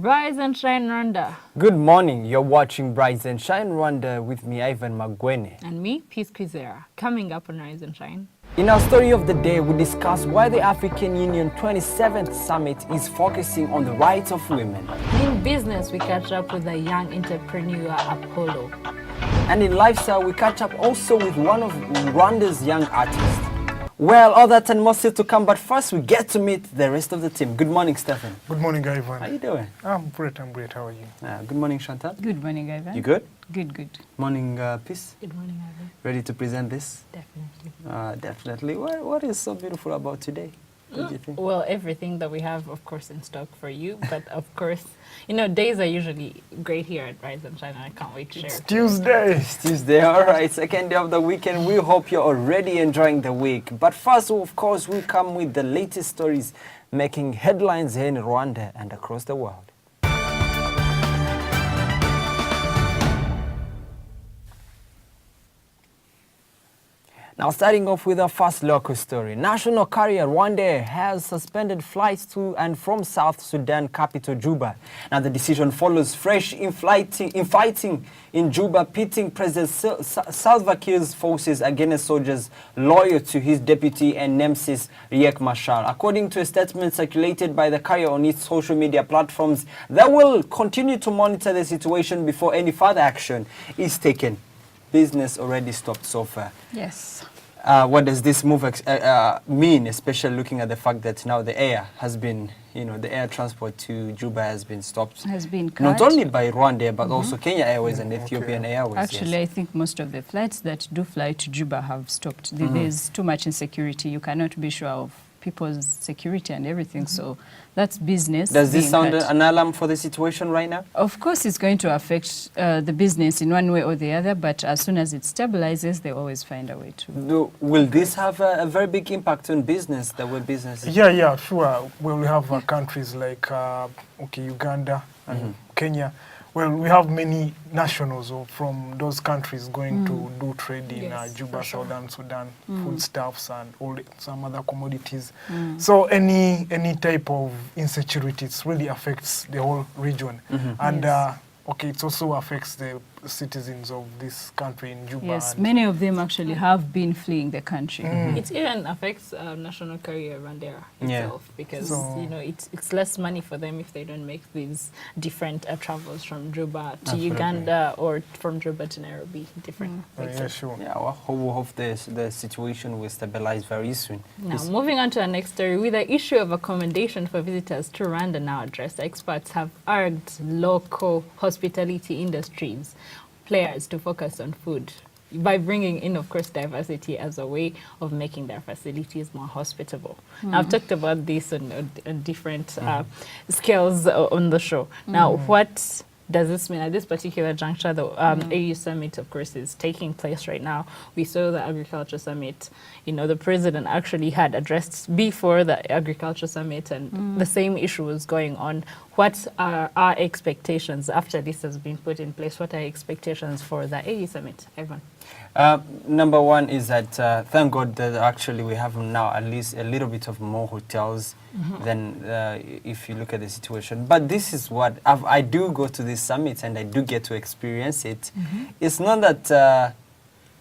Rise and Shine Rwanda. Good morning. You're watching Rise and Shine Rwanda with me, Ivan Magwene. And me, Peace Kwizera. Coming up on Rise and Shine. In our story of the day, we discuss why the African Union 27th Summit is focusing on the rights of women. In business, we catch up with a young entrepreneur, Apollo. And in lifestyle, we catch up also with one of Rwanda's young artists. Well, all that and more still to come, but first we get to meet the rest of the team. Good morning, Stephen. Good morning, Ivan. How are you doing? I'm great. How are you? Good morning, Chantal. Good morning, Ivan. You good? Good. Morning, Peace. Good morning, Ivan. Ready to present this? Definitely. Definitely. What is so beautiful about today? What do you think? Well, everything that we have, of course, in stock for you. But, of course, you know, days are usually great here at Rise and Shine, and I can't wait to share. It's Tuesday. It's Tuesday. All right, second day of the weekend. We hope you're already enjoying the week. But first, of course, we come with the latest stories making headlines here in Rwanda and across the world. Now, starting off with our first local story. National carrier Rwanda has suspended flights to and from South Sudan capital Juba. Now, the decision follows fresh infighting in Juba, pitting President Salva Kiir's forces against soldiers loyal to his deputy and nemesis Riek Machar. According to a statement circulated by the carrier on its social media platforms, they will continue to monitor the situation before any further action is taken. Business already stopped so far. Yes. What does this move mean, especially looking at the fact that now the air has been, the air transport to Juba has been stopped? Has been cut. Not only by Rwanda, but also Kenya Airways and Ethiopian Airways. Actually, yes. I think most of the flights that do fly to Juba have stopped. There's too much insecurity. You cannot be sure of people's security and everything, so that's business. Does this sound an alarm for the situation right now? Of course, it's going to affect the business in one way or the other, but as soon as it stabilizes, they always find a way to. Will this have a very big impact on business, the way business is? Yeah, sure. Well, we have countries like Uganda and Kenya. Well, we have many nationals from those countries going to do trade in Juba, Southern Sudan, foodstuffs and some other commodities. So any type of insecurity, it really affects the whole region. And it also affects the citizens of this country in Juba. Yes, many of them actually have been fleeing the country. It even affects national carrier Rwanda itself because it's less money for them if they don't make these different travels from Juba to Uganda or from Juba to Nairobi. Different. Yeah, sure. Yeah, well, we hope the situation will stabilize very soon. Now, moving on to our next story, with the issue of accommodation for visitors to Rwanda now addressed, experts have urged local hospitality industries players to focus on food by bringing in, of course, diversity as a way of making their facilities more hospitable. Now, I've talked about this on different scales on the show. Now, what does this mean at this particular juncture? The AU Summit, of course, is taking place right now. We saw the Agriculture Summit. The president actually had addressed before the Agriculture Summit, and the same issue was going on. What are our expectations after this has been put in place? What are expectations for the AU Summit, Ivan? Number one is that thank God that actually we have now at least a little bit of more hotels than if you look at the situation. But this is what I do go to this summit and I do get to experience it. It's not that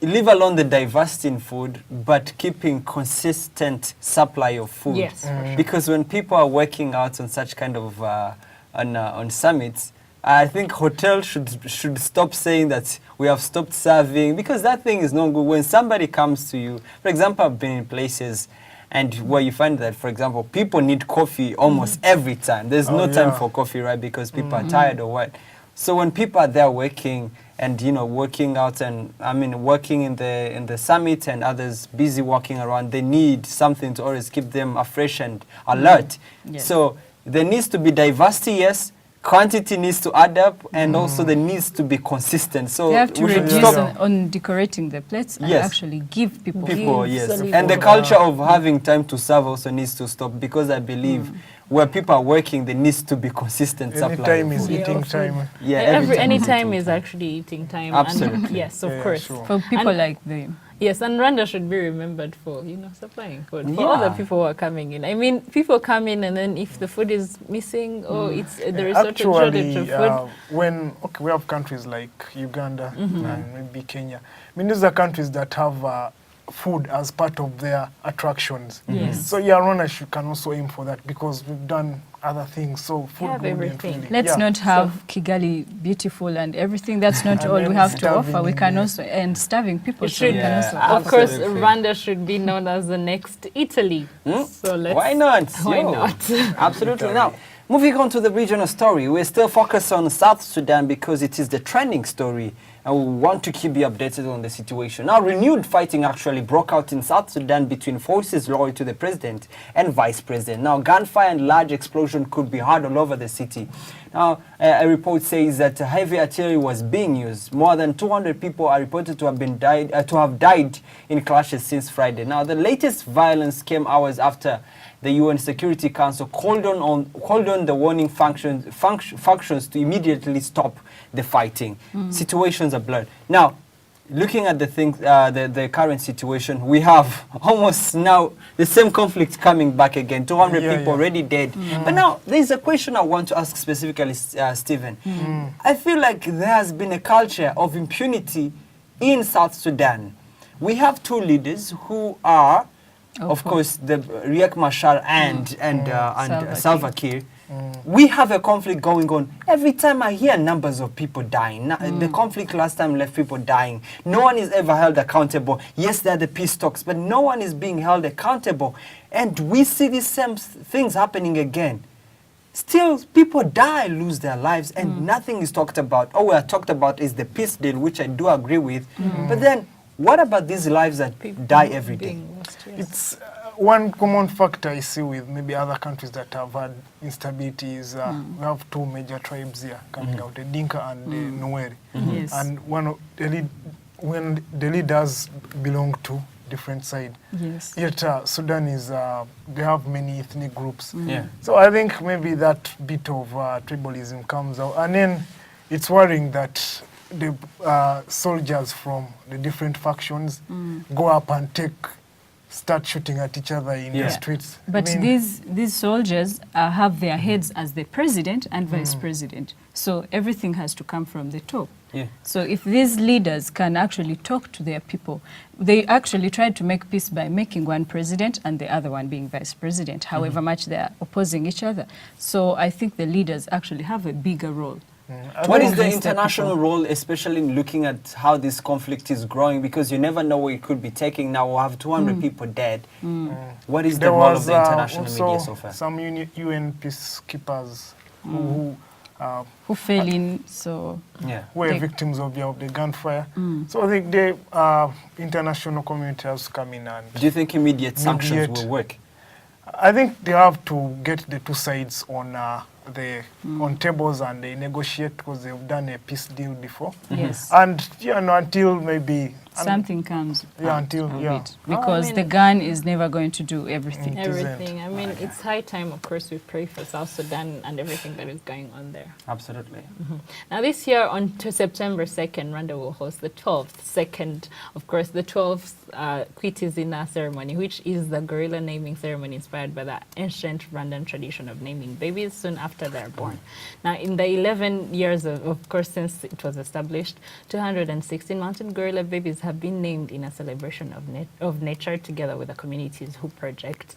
leave alone the diversity in food, but keeping consistent supply of food. Yes, for sure. Because when people are working out on such kind of on summits, I think hotels should stop saying that we have stopped serving, because that thing is not good. When somebody comes to you, for example, I've been in places and where you find that, for example, people need coffee almost every time. There's no time for coffee, right? Because people are tired or what. So when people are there working and working out and working in the summit and others busy walking around, they need something to always keep them afresh and alert. Yes. So there needs to be diversity, yes. Quantity needs to add up, and also there needs to be consistent. So they have to we should reduce stop on decorating the plates and actually give people. Yes. And the culture of having time to serve also needs to stop, because I believe where people are working, there needs to be consistent supply. Any time is eating time. Yeah, any time is actually eating time. Absolutely. And yes, of course. Sure. For people like them. Yes, and Rwanda should be remembered for, supplying food for Yeah. other people who are coming in. I mean, people come in and then if the food is missing or there is such a shortage of food. When we have countries like Uganda and maybe Kenya, I mean, these are countries that have food as part of their attractions. Yes. So yeah, Rwanda can also aim for that because we've done other things. So food have wouldn't everything. really- Let's yeah. not have Kigali beautiful and everything. That's not And all we then have to starving offer. We in can there. also, and starving people. It so should, we can also Yeah. of course, Absolutely. Rwanda should be known as the next Italy. So let's. Why not? Why Yo. not? Absolutely. Now, moving on to the regional story, we're still focused on South Sudan because it is the trending story and we want to keep you updated on the situation. Now, renewed fighting actually broke out in South Sudan between forces loyal to the president and vice president. Now, gunfire and large explosion could be heard all over the city. Now, a report says that heavy artillery was being used. More than 200 people are reported to have died in clashes since Friday. Now, the latest violence came hours after the UN Security Council called on the warning factions to immediately stop the fighting. Situations are blurred. Now, looking at the current situation, we have almost now the same conflict coming back again. 200 people already dead. But now, there's a question I want to ask specifically, Stephen. I feel like there has been a culture of impunity in South Sudan. We have two leaders who are, of course, the Riek Machar and Salva Kiir. We have a conflict going on. Every time I hear numbers of people dying, the conflict last time left people dying. No one is ever held accountable. Yes, there are the peace talks, but no one is being held accountable. And we see these same things happening again. Still, people die, lose their lives, and nothing is talked about. All we are talked about is the peace deal, which I do agree with. But then, what about these lives that die every day? Being lost, yes. It's one common factor I see with maybe other countries that have had instability is we have two major tribes here coming out, the Dinka and the Nuer. Yes. And when the leaders belong to different side. Yes. Yet Sudan is, they have many ethnic groups. Yeah. So I think maybe that bit of tribalism comes out. And then it's worrying that the soldiers from the different factions go up and start shooting at each other in the streets. But I mean, these soldiers have their heads as the president and vice president. So everything has to come from the top. Yeah. So if these leaders can actually talk to their people, they actually tried to make peace by making one president and the other one being vice president, however much they are opposing each other. So I think the leaders actually have a bigger role. What is the Against the international people. role, especially in looking at how this conflict is growing? Because you never know where it could be taking. Now we have 200 people dead. What is the there role of was the international also media so far? some UN peacekeepers who Who fell in, so... Yeah. were They- victims of the gunfire. So I think the international community has to come in and Do you think immediate sanctions Immediate. will work? I think they have to get the two sides on on tables and they negotiate because they've done a peace deal before. Yes. And until maybe Something comes until of yeah. it. Because the gun is never going to do everything. It isn't. Everything. I mean, it's high time, of course, we pray for South Sudan and everything that is going on there. Absolutely. Now, this year on to September 2nd, Rwanda will host the 12th Kwita Izina ceremony, which is the gorilla naming ceremony inspired by the ancient Rwandan tradition of naming babies soon after they're born. Now, in the 11 years, of course, since it was established, 216 mountain gorilla babies have been named in a celebration of nature together with the communities who project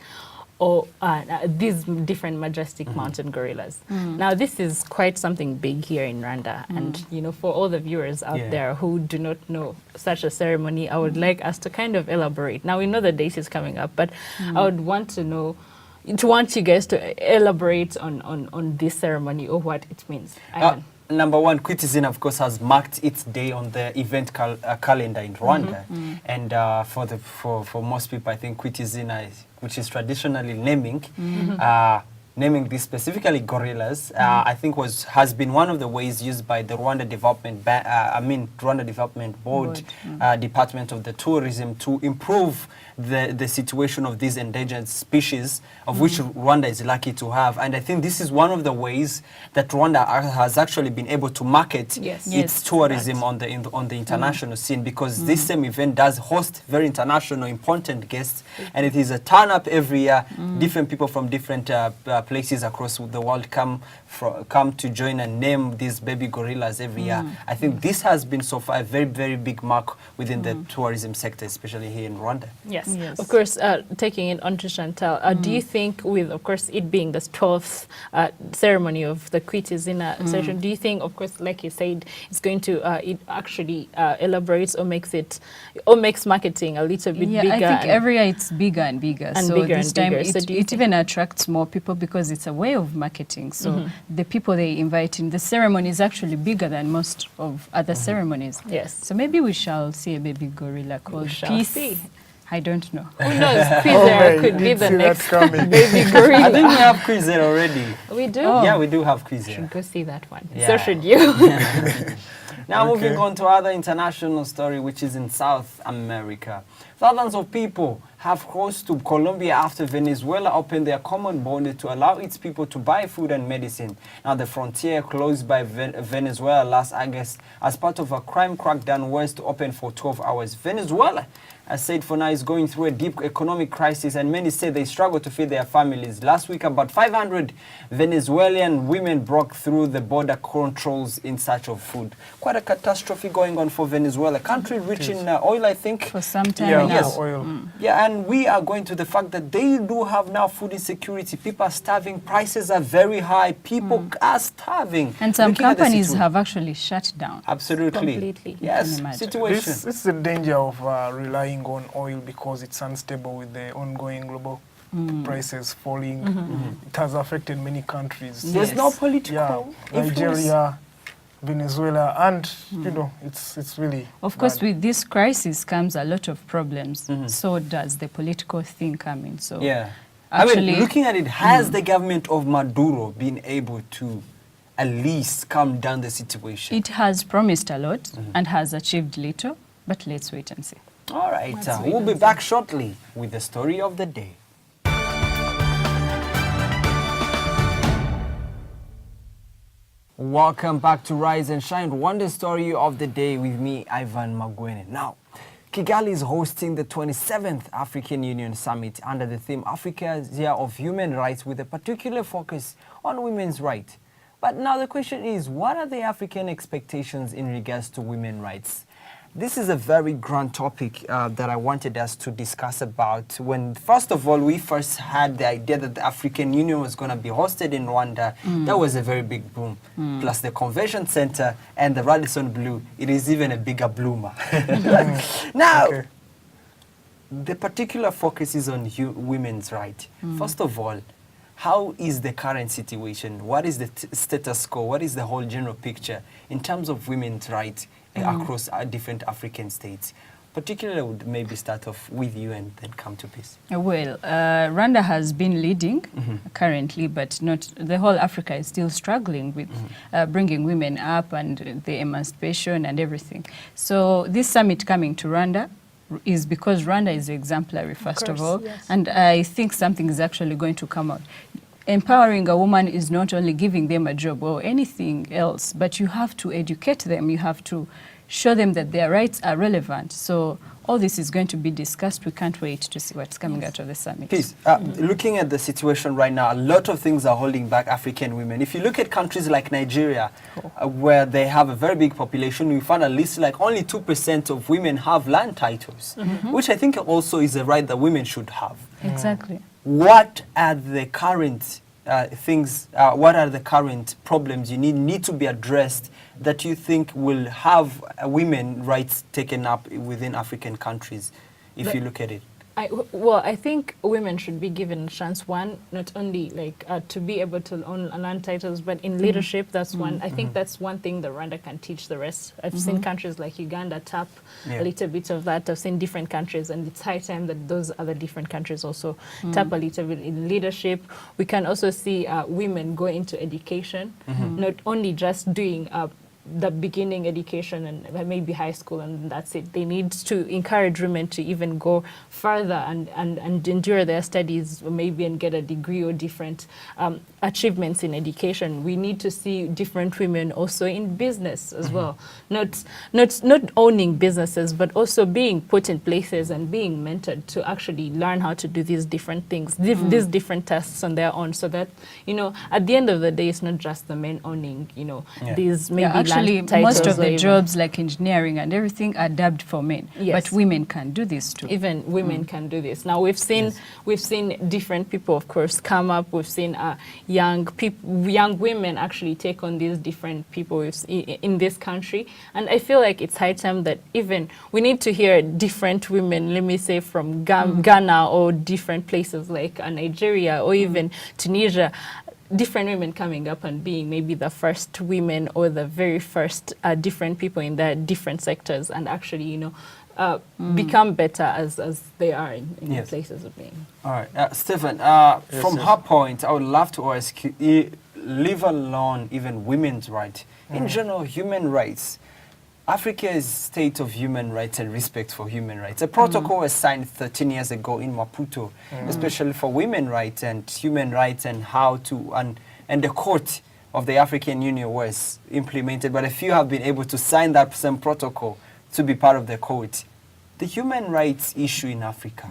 these different majestic mountain gorillas. Now, this is quite something big here in Rwanda. And, for all the viewers out there who do not know such a ceremony, I would like us to kind of elaborate. Now, we know the date is coming up, but I would want you guys to elaborate on this ceremony or what it means. Ivan. Number one, Kwita Izina, of course, has marked its day on the event calendar in Rwanda. And for most people, I think Kwita Izina, which is traditionally naming, naming this specifically gorillas, I think has been one of the ways used by the Rwanda Rwanda Development Board, Department of the Tourism, to improve the situation of these endangered species, of which Rwanda is lucky to have. And I think this is one of the ways that Rwanda has actually been able to market its tourism on the international scene, because this same event does host very international, important guests, and it is a turn-up every year. Different people from different places across the world come to join and name these baby gorillas every year. I think this has been so far a very, very big mark within the tourism sector, especially here in Rwanda. Yes. Of course, taking it on to Chantal, do you think, with, of course, it being the 12th ceremony of the Kwita Izina session, do you think, of course, like you said, it's going to, it actually elaborates or makes marketing a little bit bigger? I think every year it's bigger and bigger. And so bigger this and time bigger. So it even attracts more people because it's a way of marketing. So the people they invite in, the ceremony is actually bigger than most of other ceremonies. Yes. So maybe we shall see a baby gorilla called Peace. I don't know. Who knows? Kwizera could be the next baby I gorilla. think we have Kwizera already. We do? Yeah, we do have Kwizera. Should go see that one. Yeah. So should you. Now moving on to other international story, which is in South America. Thousands of people have crossed to Colombia after Venezuela opened their common border to allow its people to buy food and medicine. Now the frontier closed by Venezuela last August as part of a crime crackdown was to open for 12 hours. Venezuela, as said for now, is going through a deep economic crisis, and many say they struggle to feed their families. Last week, about 500 Venezuelan women broke through the border controls in search of food. Quite a catastrophe going on for Venezuela, country rich in oil, I think. For some time Yeah, now. Yes. oil. Yeah, and we are going to the fact that they do have now food insecurity. People are starving. Prices are very high. People are starving. And some Looking at the companies situ- have actually shut down. Absolutely. Completely. Yes, Can imagine. situation. This is the danger of relying on oil because it's unstable with the ongoing global prices falling. It has affected many countries. There's no political Yeah, influence. Nigeria, Venezuela, and you know, it's really Of course, bad. with this crisis comes a lot of problems. So does the political thing come in. So Yeah. actually, I mean, looking at it, has the government of Maduro been able to at least calm down the situation? it has promised a lot and has achieved little, but let's wait and see. All right, Let's wait we'll and be see. back shortly with the story of the day. Welcome back to Rise and Shine, Wonder Story of the Day with me, Ivan Magwene. Now, Kigali is hosting the 27th African Union Summit under the theme Africa's Year of Human Rights, with a particular focus on women's rights. But now the question is, what are the African expectations in regards to women's rights? This is a very grand topic that I wanted us to discuss about when, first of all, we first had the idea that the African Union was going to be hosted in Rwanda. That was a very big boom. Plus the Convention Center and the Radisson Blue, it is even a bigger bloomer. Now, Okay. the particular focus is on women's rights. First of all, how is the current situation? What is the status quo? What is the whole general picture in terms of women's rights across different African states? Particularly, I would maybe start off with you and then come to peace. Well, Rwanda has been leading currently, but not the whole Africa is still struggling with bringing women up and the emancipation and everything. So this summit coming to Rwanda is because Rwanda is exemplary, first of all, yes. and I think something is actually going to come out. Empowering a woman is not only giving them a job or anything else, but you have to educate them, you have to show them that their rights are relevant. So all this is going to be discussed. We can't wait to see what's coming out of the summit. Peace. Looking at the situation right now, a lot of things are holding back African women. If you look at countries like Nigeria, where they have a very big population, we found at least like only 2% of women have land titles, which I think also is a right that women should have. Exactly. What are the current what are the current problems you need to be addressed that you think will have women rights taken up within African countries, if you look at it? I think women should be given a chance. One, not only like to be able to own land titles, but in leadership. That's one. I think that's one thing that Rwanda can teach the rest. I've seen countries like Uganda tap a little bit of that. I've seen different countries, and it's high time that those other different countries also tap a little bit in leadership. We can also see women go into education, not only just doing the beginning education and maybe high school and that's it. They need to encourage women to even go further and endure their studies, maybe, and get a degree or different achievements in education. We need to see different women also in business as well. Not owning businesses, but also being put in places and being mentored to actually learn how to do these different things, these different tasks on their own, so that, you know, at the end of the day, it's not just the men owning, you know, these maybe actually, land most of titles the jobs like engineering and everything are dubbed for men, but women can do this too. Even women can do this. Now we've seen different people, of course, come up. We've seen young women actually take on these different people in this country, and I feel like it's high time that even we need to hear different women. Let me say from Ghana or different places like Nigeria or even Tunisia. Different women coming up and being maybe the first women or the very first different people in their different sectors, and actually, you know, become better as they are in the places of being. All right, Stephen, from her point, I would love to ask you, leave alone even women's rights. In general, human rights. Africa's state of human rights and respect for human rights. A protocol was signed 13 years ago in Maputo, especially for women rights and human rights, and how to, and the court of the African Union was implemented, but a few have been able to sign that same protocol to be part of the court. The human rights issue in Africa,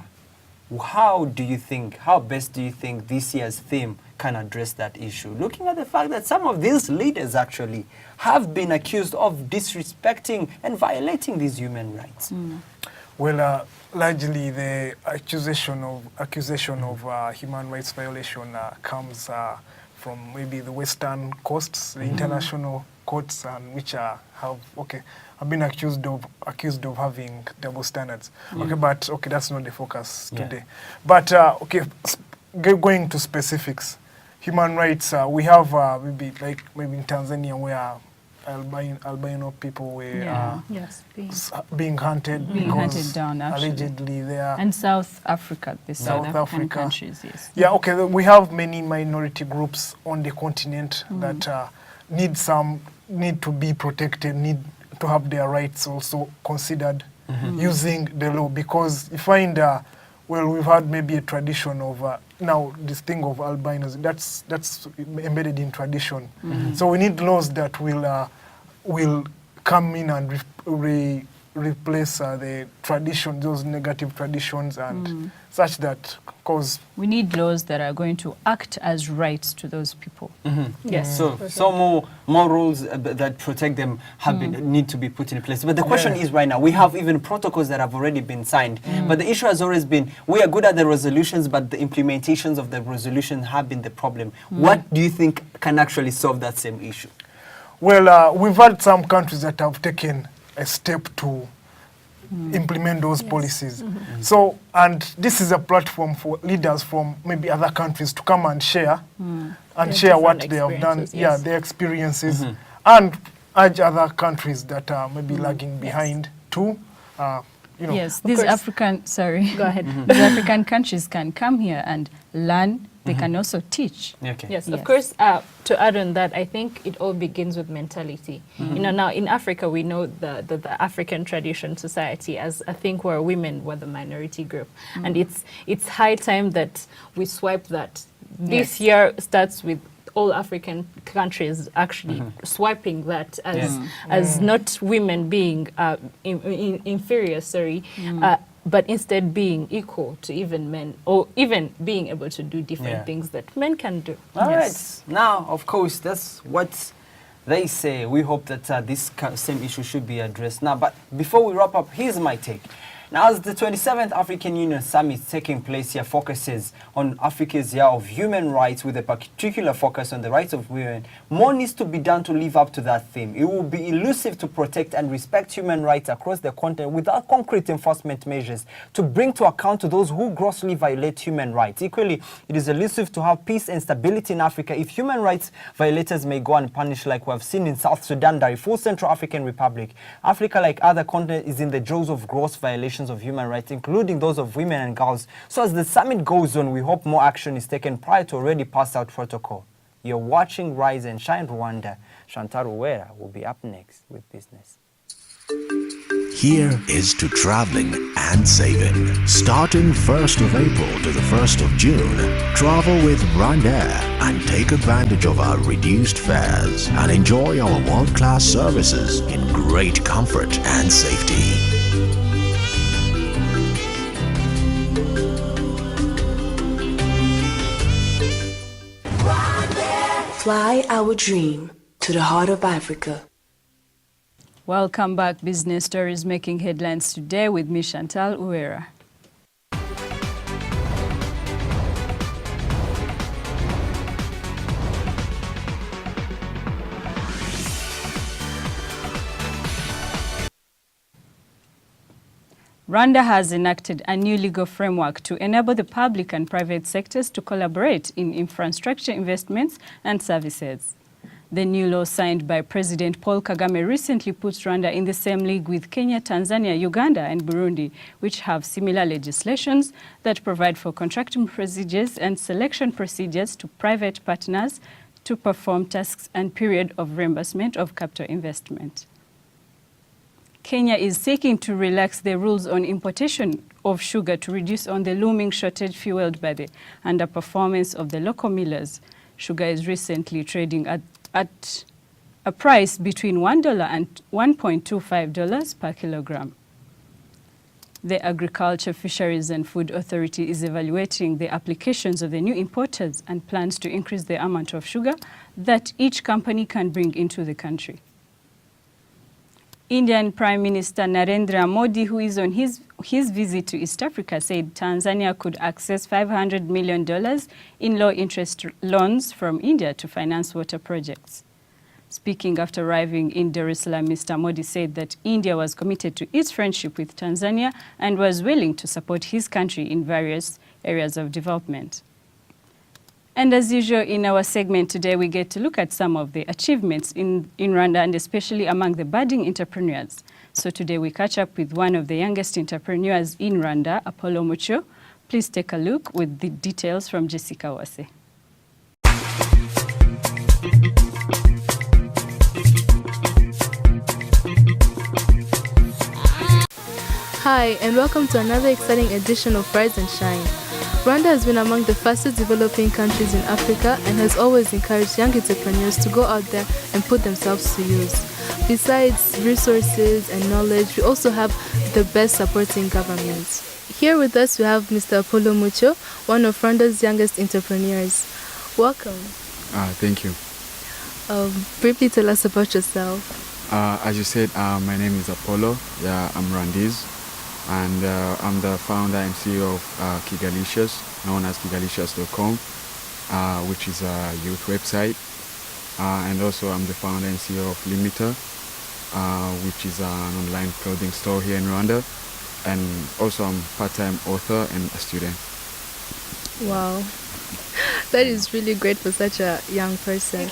how best do you think this year's theme can address that issue? Looking at the fact that some of these leaders actually have been accused of disrespecting and violating these human rights. Well, largely the accusation of human rights violation comes from maybe the Western coasts, the international courts, and which have been accused of having double standards. But that's not the focus today. But going to specifics, human rights, we have maybe in Tanzania where albino people were being hunted, down, allegedly there. And South Africa, the South Africa countries, yes. Yeah, we have many minority groups on the continent that need to be protected, need to have their rights also considered using the law, because you find we've had maybe a tradition of now this thing of albinos that's embedded in tradition. So we need laws that will come in and replace the tradition, those negative traditions, and such that, because we need laws that are going to act as rights to those people. Yes. So more rules that protect them need to be put in place. But the question is, right now we have even protocols that have already been signed. But the issue has always been, we are good at the resolutions, but the implementations of the resolution have been the problem. What do you think can actually solve that same issue? Well, we've had some countries that have taken a step to implement those policies. So, and this is a platform for leaders from maybe other countries to come and share share what they have done, their experiences, and urge other countries that are maybe lagging behind to, Yes, these African, go ahead. These African countries can come here and learn. They can also teach. Yes, of course. To add on that, I think it all begins with mentality. You know, now in Africa, we know the African tradition society as a thing where women were the minority group, and it's high time that we swipe that. This year starts with all African countries actually swiping that as not women being inferior, but instead being equal to even men, or even being able to do different things that men can do. All right. Now, of course, that's what they say. We hope that this same issue should be addressed now. But before we wrap up, here's my take. Now, as the 27th African Union Summit taking place here focuses on Africa's year of human rights with a particular focus on the rights of women, more needs to be done to live up to that theme. It will be elusive to protect and respect human rights across the continent without concrete enforcement measures to bring to account to those who grossly violate human rights. Equally, it is elusive to have peace and stability in Africa if human rights violators may go unpunished, like we have seen in South Sudan, Darfur, Central African Republic. Africa, like other continents, is in the jaws of gross violations of human rights, including those of women and girls. So as the summit goes on, we hope more action is taken prior to already passed out protocol. You're watching Rise and Shine Rwanda. Chantal Uwera will be up next with business. Here is to traveling and saving. Starting 1st of April to the 1st of June, travel with Rwanda and take advantage of our reduced fares and enjoy our world-class services in great comfort and safety. Fly our dream to the heart of Africa. Welcome back. Business Stories making headlines today with me, Chantal Uwera. Rwanda has enacted a new legal framework to enable the public and private sectors to collaborate in infrastructure investments and services. The new law signed by President Paul Kagame recently puts Rwanda in the same league with Kenya, Tanzania, Uganda and Burundi, which have similar legislations that provide for contracting procedures and selection procedures to private partners to perform tasks and period of reimbursement of capital investment. Kenya is seeking to relax the rules on importation of sugar to reduce on the looming shortage fueled by the underperformance of the local millers. Sugar is recently trading at a price between $1 and $1.25 per kilogram. The Agriculture, Fisheries and Food Authority is evaluating the applications of the new importers and plans to increase the amount of sugar that each company can bring into the country. Indian Prime Minister Narendra Modi, who is on his visit to East Africa, said Tanzania could access $500 million in low-interest loans from India to finance water projects. Speaking after arriving in Dar es Salaam, Mr. Modi said that India was committed to its friendship with Tanzania and was willing to support his country in various areas of development. And as usual in our segment today, we get to look at some of the achievements in Rwanda and especially among the budding entrepreneurs. So today we catch up with one of the youngest entrepreneurs in Rwanda, Apollo MUCYO. Please take a look with the details from Jessica Wase. Hi, and welcome to another exciting edition of Rise and Shine. Rwanda has been among the fastest developing countries in Africa and has always encouraged young entrepreneurs to go out there and put themselves to use. Besides resources and knowledge, we also have the best supporting governments. Here with us we have Mr. Apollo MUCYO, one of Rwanda's youngest entrepreneurs. Welcome. Thank you. Briefly tell us about yourself. As you said, my name is Apollo. Yeah, I'm Rwandese. And I'm the founder and CEO of Kigalicious, known as kigalicious.com, which is a youth website. And also I'm the founder and CEO of Limiter, which is an online clothing store here in Rwanda. And also I'm a part-time author and a student. Wow, that is really great for such a young person.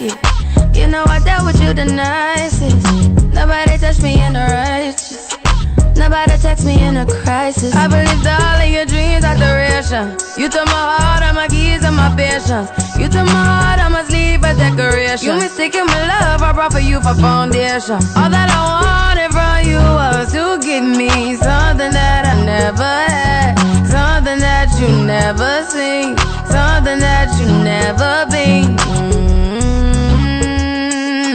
You know I dealt with you the nicest. Nobody touched me in the righteous. Nobody text me in a crisis. I believed all of your dreams are duration. You took my heart, all my keys, and my patience. You took my heart, I must leave a decoration. You mistaken my love, I brought for you for foundation. All that I wanted from you was to give me something that I never had, something that you never seen, something that you never been.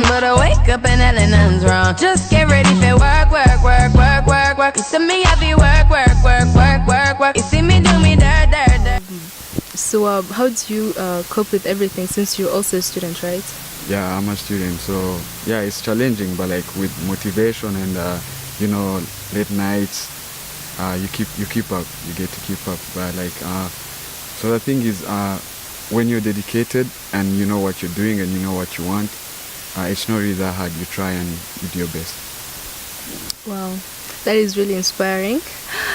But I wake up and hell nothing's wrong. Just get ready for work, work, work, work, work, work. You see me happy work, work, work, work, work, work. You see me do me dirt, dirt, dirt. So how do you cope with everything since you're also a student, right? Yeah, I'm a student, so yeah, it's challenging, but like with motivation and you know, late nights, you keep up. You get to keep up. But like, so the thing is, when you're dedicated and you know what you're doing and you know what you want, it's not really that hard. You try and you do your best. Wow, that is really inspiring.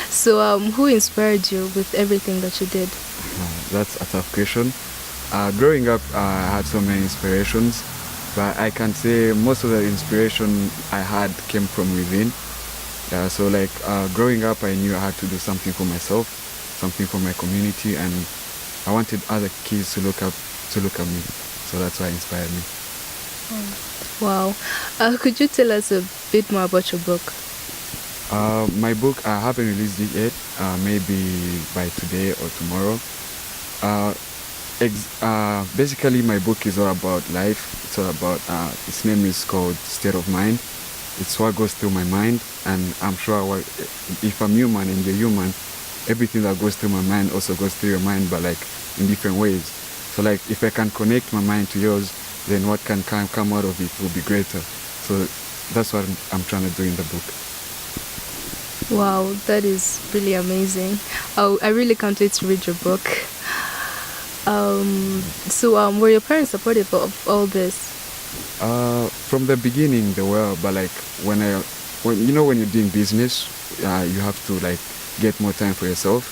So who inspired you with everything that you did? That's a tough question. Growing up, I had so many inspirations, but I can say most of the inspiration I had came from within. So like growing up, I knew I had to do something for myself, something for my community, and I wanted other kids to look at me. So that's why it inspired me. Wow. Could you tell us a bit more about your book? My book, I haven't released it yet, maybe by today or tomorrow. Basically, my book is all about life. It's all about, its name is called State of Mind. It's what goes through my mind, and I'm sure if I'm human and you're human, everything that goes through my mind also goes through your mind, but like in different ways. So like if I can connect my mind to yours, then what can come out of it will be greater. So that's what I'm trying to do in the book. Wow, that is really amazing. I really can't wait to read your book. So were your parents supportive of all this? From the beginning they were, but like when you're doing business, you have to like get more time for yourself.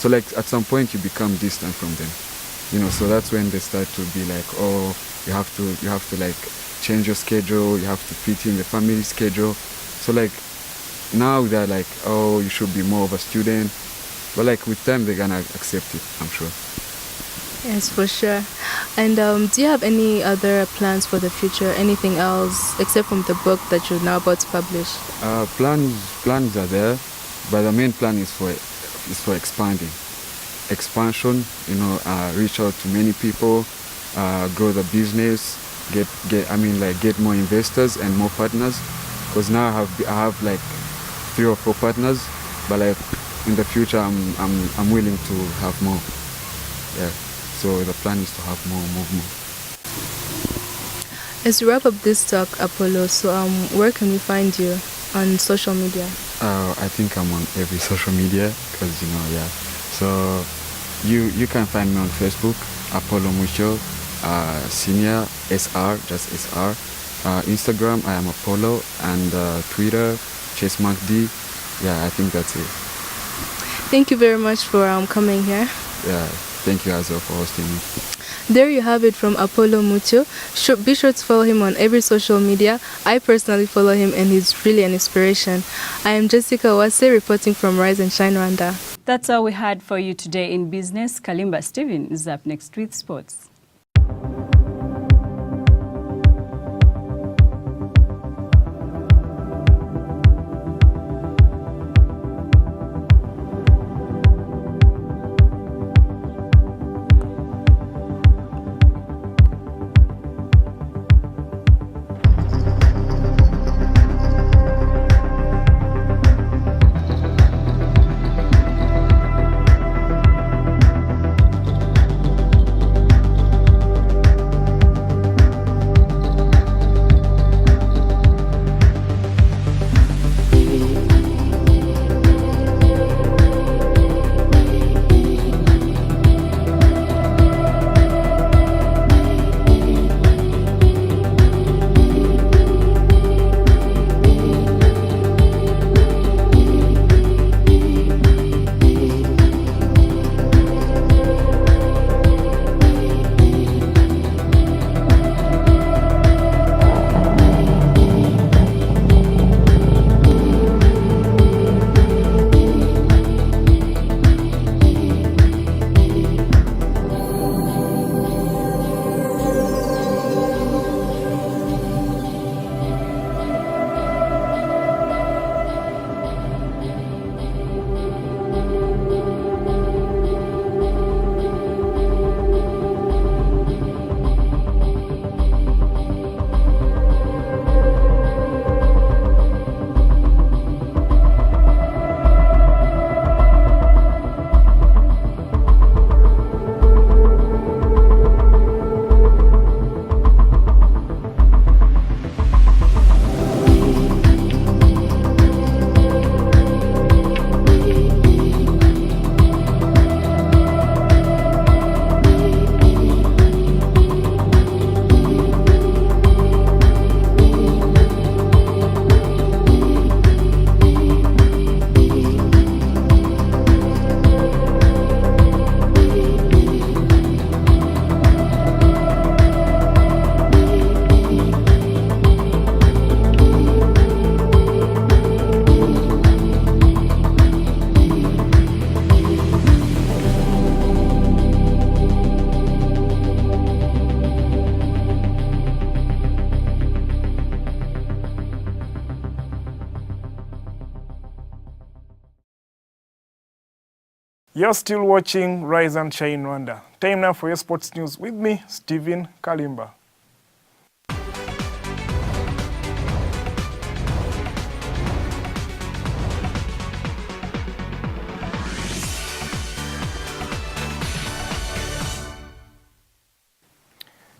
So like at some point you become distant from them, so that's when they start to be like, oh, you have to like change your schedule, you have to fit in the family schedule. So like now they're like, oh, you should be more of a student, but like with time they're gonna accept it, I'm sure. Yes, for sure. And do you have any other plans for the future? Anything else except from the book that you're now about to publish? Plans are there, but the main plan is for expanding. Expansion, reach out to many people, grow the business, get more investors and more partners. Because now I have like 3 or 4 partners, but like in the future I'm willing to have more. Yeah. So the plan is to have more. As we wrap up this talk, Apollo, so where can we find you on social media? I think I'm on every social media because So you can find me on Facebook, Apollo MUCYO, Senior SR, just SR. Instagram, I am Apollo, and Twitter, Chase Mark D. Yeah, I think that's it. Thank you very much for coming here. Yeah. Thank you as well for hosting me. There you have it from Apollo MUCYO. Be sure to follow him on every social media. I personally follow him and he's really an inspiration. I am Jessica Wase reporting from Rise and Shine Rwanda. That's all we had for you today in business. Kalimba Steven is up next with sports. You're still watching Rise and Shine Rwanda. Time now for your sports news with me, Stephen Kalimba.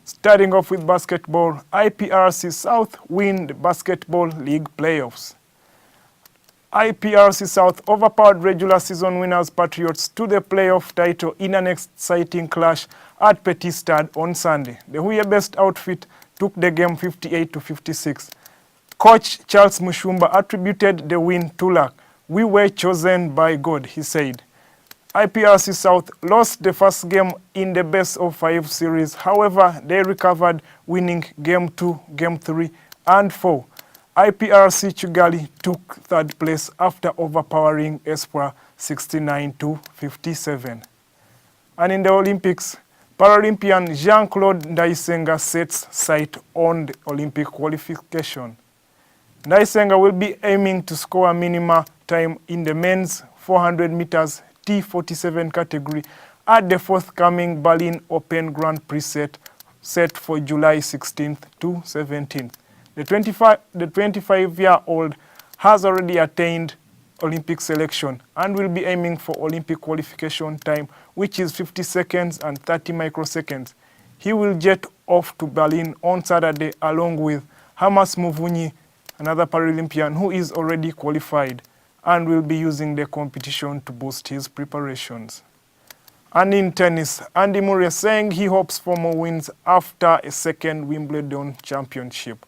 Starting off with basketball, IPRC South win the Basketball League playoffs. IPRC South overpowered regular season winners Patriots to the playoff title in an exciting clash at Petit Stade on Sunday. The Huye-based outfit took the game 58-56. Coach Charles Mushumba attributed the win to luck. "We were chosen by God," he said. IPRC South lost the first game in the best-of-5 series. However, they recovered, winning Game 2, Game 3, and 4. IPRC Kigali took third place after overpowering Espoir 69-57. And in the Olympics, Paralympian Jean-Claude Ndaisenga sets sight on the Olympic qualification. Ndaisenga will be aiming to score a minimum time in the men's 400 meters T47 category at the forthcoming Berlin Open Grand Prix set for July 16th to 17th. The 25-year-old has already attained Olympic selection and will be aiming for Olympic qualification time, which is 50 seconds and 30 microseconds. He will jet off to Berlin on Saturday along with Hamas Muvunyi, another Paralympian who is already qualified, and will be using the competition to boost his preparations. And in tennis, Andy Murray saying he hopes for more wins after a second Wimbledon championship.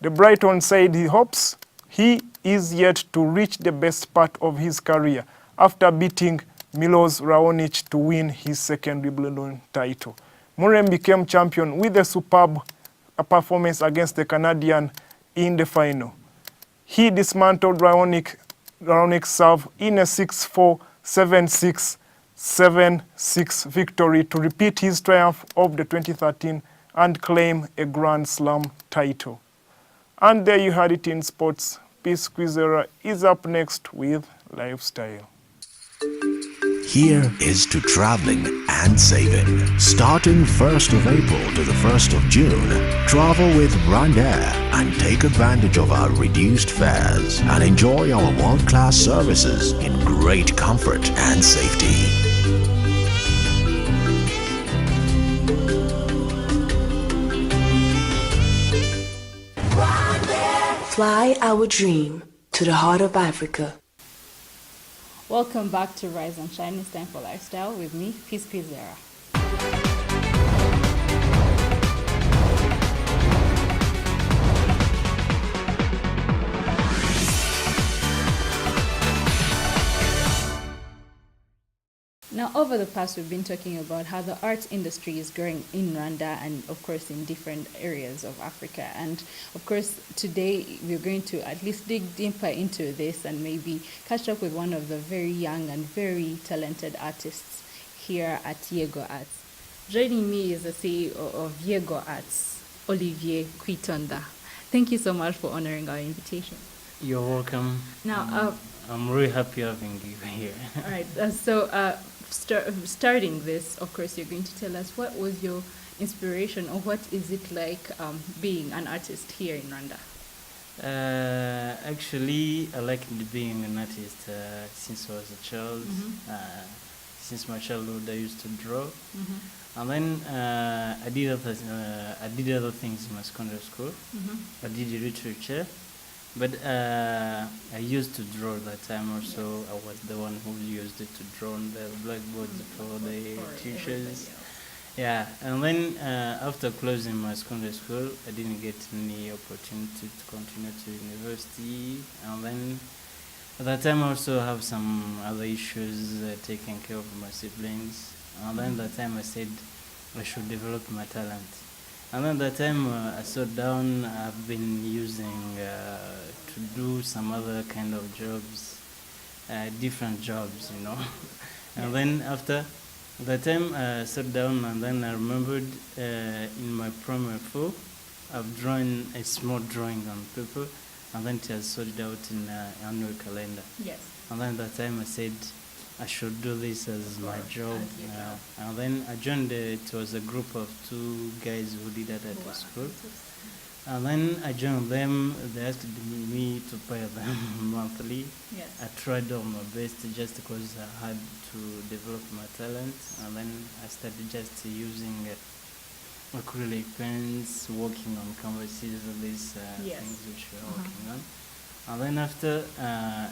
The Brighton said he hopes he is yet to reach the best part of his career after beating Milos Raonic to win his second Wimbledon title. Murray became champion with a superb performance against the Canadian in the final. He dismantled Raonic's serve in a 6-4, 7-6, 7-6 victory to repeat his triumph of the 2013 and claim a Grand Slam title. And there you had it in sports. Peace Kwizera is up next with Lifestyle. Here is to traveling and saving. Starting 1st of April to the 1st of June, travel with RwandAir and take advantage of our reduced fares and enjoy our world-class services in great comfort and safety. Fly our dream to the heart of Africa. Welcome back to Rise and Shine. It's time for Lifestyle with me, Peace Kwizera. Now, over the past, we've been talking about how the arts industry is growing in Rwanda and, of course, in different areas of Africa. And, of course, today we're going to at least dig deeper into this and maybe catch up with one of the very young and very talented artists here at Yego Arts. Joining me is the CEO of Yego Arts, Olivier Kwitonda. Thank you so much for honoring our invitation. You're welcome. Now, I'm really happy having you here. All right. Starting this, of course, you're going to tell us what was your inspiration or what is it like being an artist here in Rwanda? Actually, I liked being an artist since I was a child. Since my childhood, I used to draw. And then I did other things in my secondary school. I did literature. But I used to draw that time also. I was the one who used it to draw on the blackboards for the teachers. Yeah, and then after closing my secondary school, I didn't get any opportunity to continue to university. And then at that time I also have some other issues taking care of my siblings. And then that time I said I should develop my talent. And then that time I sat down, I've been using to do some other kind of jobs, different jobs, you know. And then after that time I sat down and then I remembered in my primary 4, I've drawn a small drawing on paper and then it has sorted out in an annual calendar. Yes. And then that time I said, I should do this as my job. And then I joined, it was a group of 2 guys who did that at the school. And then I joined them, they asked me to pay them monthly. Yes. I tried all my best just because I had to develop my talent. And then I started just using acrylic pens, working on canvases, these things which we are working on. And then after,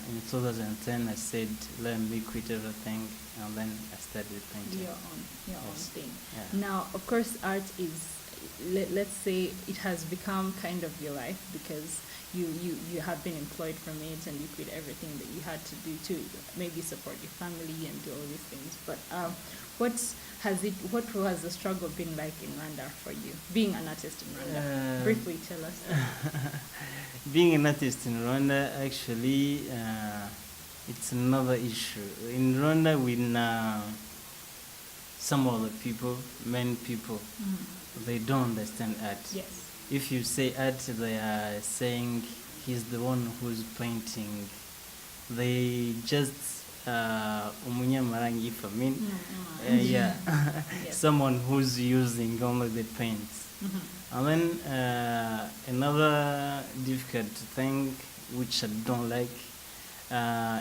in 2010, I said, let me quit everything, and then I started painting. Your own thing. Yeah. Now, of course, art is, let's say, it has become kind of your life because you have been employed from it and you quit everything that you had to do to maybe support your family and do all these things. But what was the struggle been like in Rwanda for you, being an artist in Rwanda? Briefly tell us. Being an artist in Rwanda, actually, it's another issue. In Rwanda, some of the people, many people, they don't understand art. Yes. If you say art, they are saying he's the one who's painting. They just umunyamarangi for me. Yeah. Yes. Someone who's using only the paints. And then another difficult thing which I don't like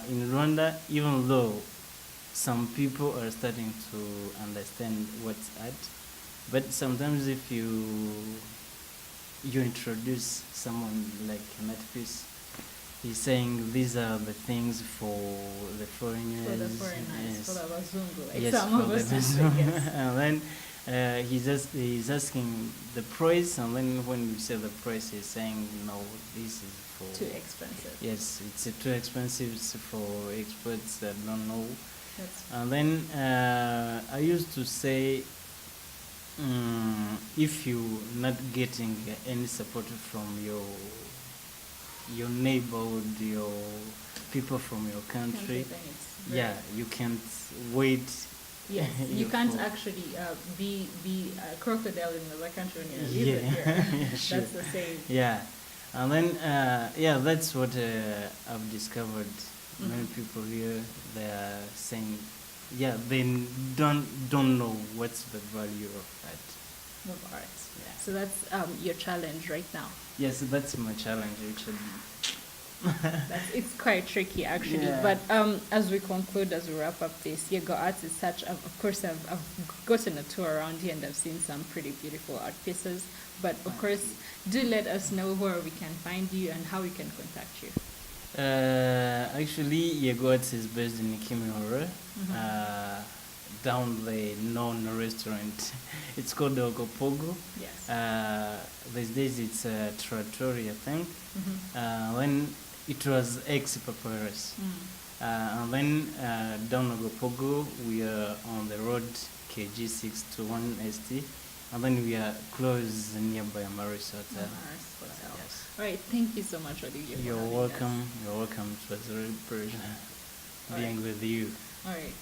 in Rwanda, even though some people are starting to understand what's art, but sometimes if you introduce someone like an art piece, he's saying these are the things for the foreigners. For the foreigners, yes. for the Bazungu, like Yes, some of for us the would say, Bazungu. yes. And then he's asking the price, and then when you say the price, he's saying, no, this is for... Too expensive. Yes, it's too expensive. It's for experts that don't know. That's And then I used to say, if you're not getting any support from your neighborhood, your people from your country, yeah, you can't wait. Yes, you can't actually be a crocodile in another country when you're a lizard here. Yeah, sure. That's the same. Yeah, and then yeah, that's what I've discovered. Many people here, they are saying, yeah, they don't know what's the value of art. Of art. Yeah. So that's your challenge right now. Yes, that's my challenge, actually. It's quite tricky actually, Yeah. but as we conclude, as we wrap up this, Yego Arts is such, of course I've gotten a tour around here and I've seen some pretty beautiful art pieces, but of course do let us know where we can find you and how we can contact you. Actually, Yego Arts is based in Kimihurura, down the known restaurant. It's called Ogopogo. Yes. These days it's a trattoria, I think. When it was ex-papyrus. And then down Ogopogo, we are on the road KG 621 ST. And then we are close nearby Maris Hotel. Yes. All right, thank you so much, Olivia. You're welcome. You're welcome. It was a real pleasure being with you. All right.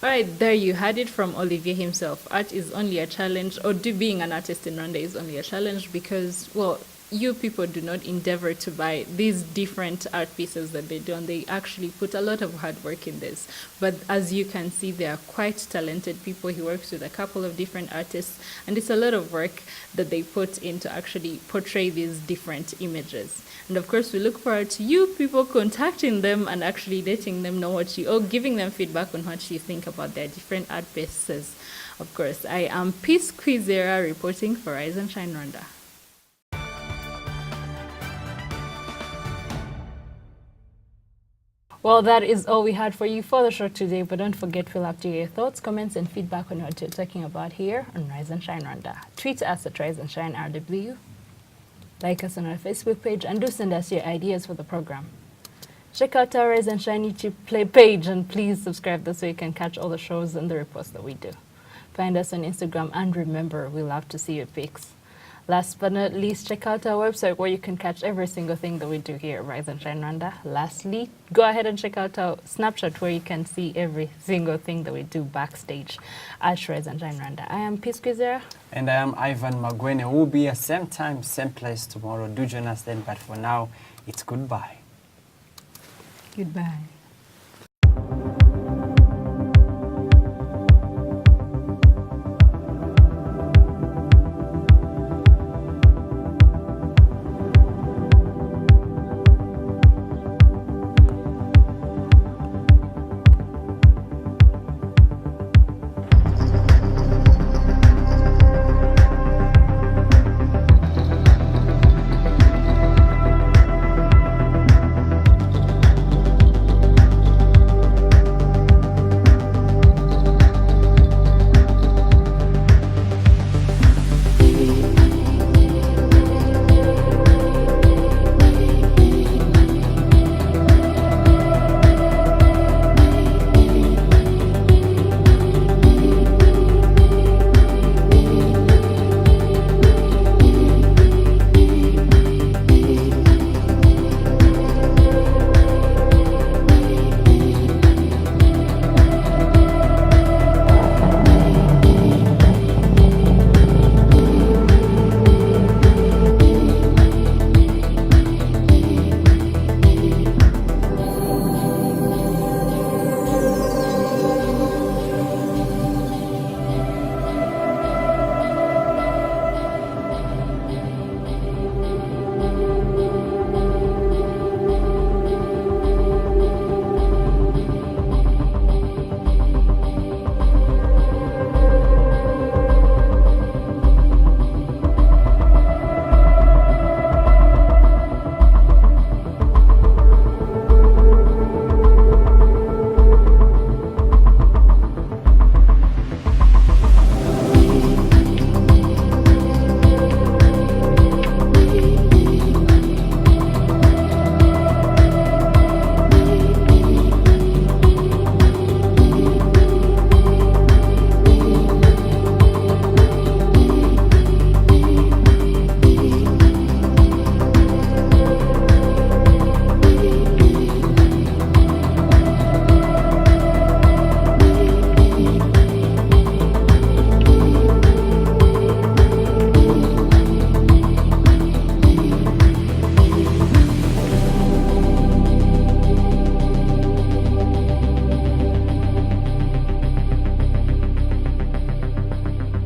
All right, there you had it from Olivier himself. Art is only a challenge, or being an artist in Rwanda is only a challenge because, well, you people do not endeavor to buy these different art pieces that they do, and they actually put a lot of hard work in this. But as you can see, they are quite talented people. He works with a couple of different artists, and it's a lot of work that they put in to actually portray these different images. And of course, we look forward to you people contacting them and actually letting them know or giving them feedback on what you think about their different art pieces. Of course, I am Peace Kwizera reporting for Rise and Shine Rwanda. Well, that is all we had for you for the show today, but don't forget we'll have to hear your thoughts, comments, and feedback on what you're talking about here on Rise and Shine Rwanda. Tweet us at Rise and Shine RW, like us on our Facebook page, and do send us your ideas for the program. Check out our Rise and Shine YouTube page, and please subscribe so you can catch all the shows and the reports that we do. Find us on Instagram, and remember, we love to see your pics. Last but not least, check out our website where you can catch every single thing that we do here at Rise and Shine Rwanda. Lastly, go ahead and check out our Snapchat where you can see every single thing that we do backstage at Rise and Shine Rwanda. I am Peace Kwizera. And I am Ivan Magwene. We'll be at same time, same place tomorrow. Do join us then, but for now, it's goodbye. Goodbye.